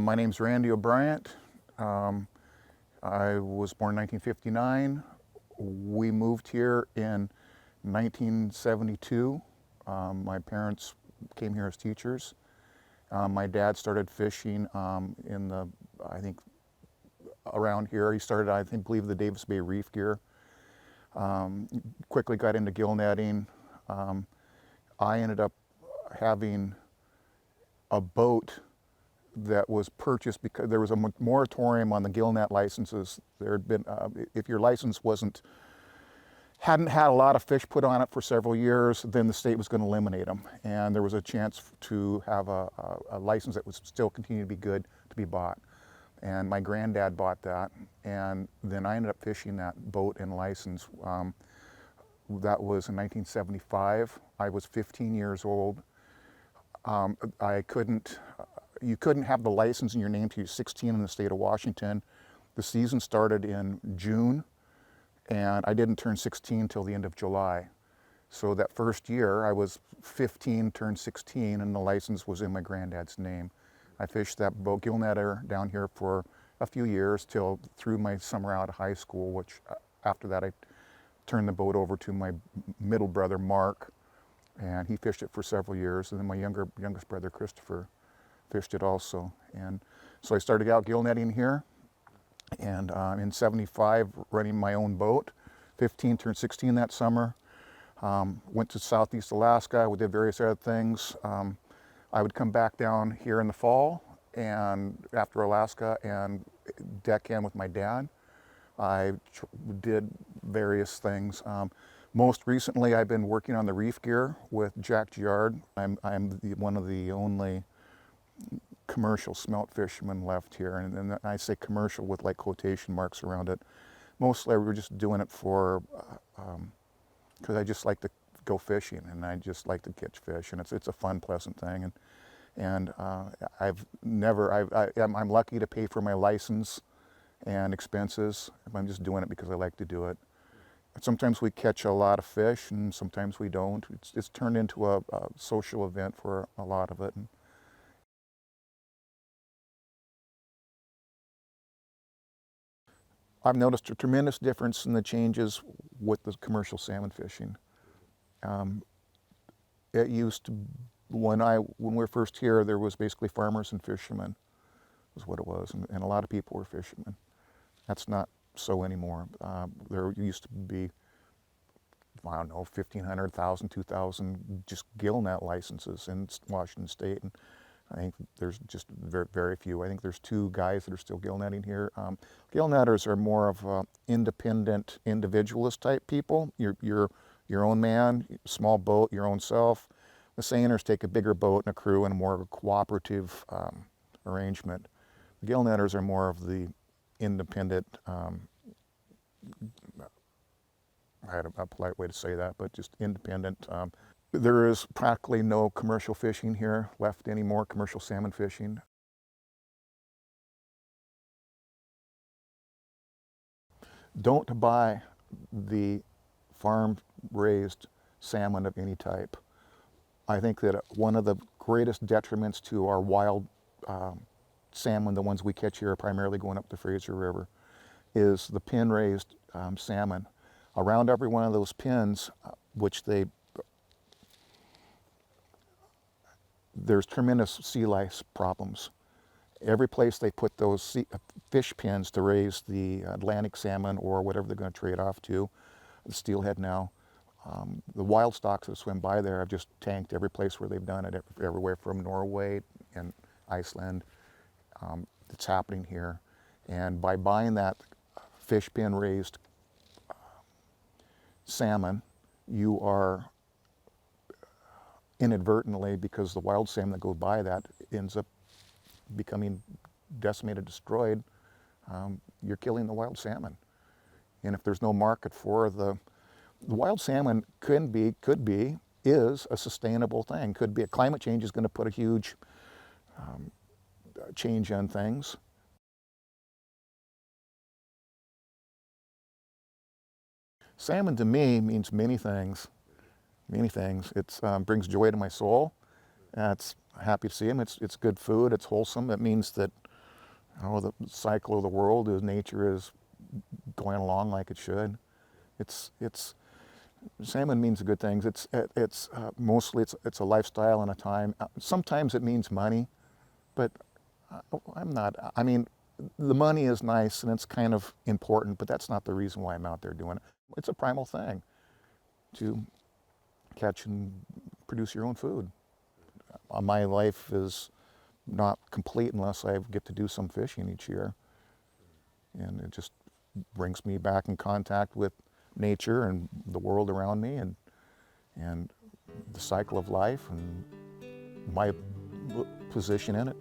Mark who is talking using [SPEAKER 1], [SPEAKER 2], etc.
[SPEAKER 1] My name's Randy O'Brien. I was born in 1959. We moved here in 1972. My parents came here as teachers. My dad started fishing I think, around here. He started, I believe, the Davis Bay Reef Gear. Quickly got into gill netting. I ended up having a boat that was purchased because there was a moratorium on the gill net licenses. There had been, if your license hadn't had a lot of fish put on it for several years, then the state was going to eliminate them. And there was a chance to have a license that would still continue to be good to be bought. And my granddad bought that, and then I ended up fishing that boat and license. That was in 1975. I was 15 years old. You couldn't have the license in your name till you're 16 in the state of Washington. The season started in June, and I didn't turn 16 until the end of July. So that first year, I was 15, turned 16, and the license was in my granddad's name. I fished that boat gill netter down here for a few years till through my summer out of high school, which after that I turned the boat over to my middle brother, Mark, and he fished it for several years. And then my youngest brother, Christopher, fished it also. And so I started out gill netting here, and in 75 running my own boat. 15 turned 16 that summer. Went to Southeast Alaska. We did various other things. I would come back down here in the fall and after Alaska and deck in with my dad. I did various things. Most recently, I've been working on the reef gear with Jack Giard. I'm one of the only commercial smelt fishermen left here, and I say commercial with like quotation marks around it. Mostly, we were just doing it for because I just like to go fishing, and I just like to catch fish, and it's a fun, pleasant thing. And I'm lucky to pay for my license and expenses. I'm just doing it because I like to do it. Sometimes we catch a lot of fish, and sometimes we don't. It's turned into a social event for a lot of it. I've noticed a tremendous difference in the changes with the commercial salmon fishing. It used to, when we were first here, there was basically farmers and fishermen, was what it was, and a lot of people were fishermen. That's not so anymore. There used to be, I don't know, 1,500, 1,000, 2,000 just gill net licenses in Washington State, and I think there's just very, very few. I think there's 2 guys that are still gill netting here. Gill netters are more of independent, individualist type people. You're your own man, small boat, your own self. The seiners take a bigger boat and a crew and more of a cooperative arrangement. The gill netters are more of the independent, I had a polite way to say that, but just independent. There is practically no commercial fishing here left anymore, commercial salmon fishing. Don't buy the farm-raised salmon of any type. I think that one of the greatest detriments to our wild salmon, the ones we catch here primarily going up the Fraser River, is the pen-raised salmon. Around every one of those pens, there's tremendous sea lice problems. Every place they put those fish pens to raise the Atlantic salmon or whatever they're going to trade off to, the steelhead now, the wild stocks that swim by there have just tanked every place where they've done it, everywhere from Norway and Iceland. It's happening here. And by buying that fish pen raised salmon, you are inadvertently, because the wild salmon that goes by that ends up becoming decimated, destroyed, you're killing the wild salmon. And if there's no market for the wild salmon is a sustainable thing. Could be. Climate change is going to put a huge change on things. Salmon to me means many things. Many things. It brings joy to my soul. I'm happy to see them. It's good food. It's wholesome. It means that how the cycle of the world is, nature is going along like it should. Salmon means good things. Mostly it's a lifestyle and a time. Sometimes it means money, but I'm not. I mean, the money is nice and it's kind of important, but that's not the reason why I'm out there doing it. It's a primal thing to catch and produce your own food. My life is not complete unless I get to do some fishing each year, and it just brings me back in contact with nature and the world around me, and the cycle of life and my position in it.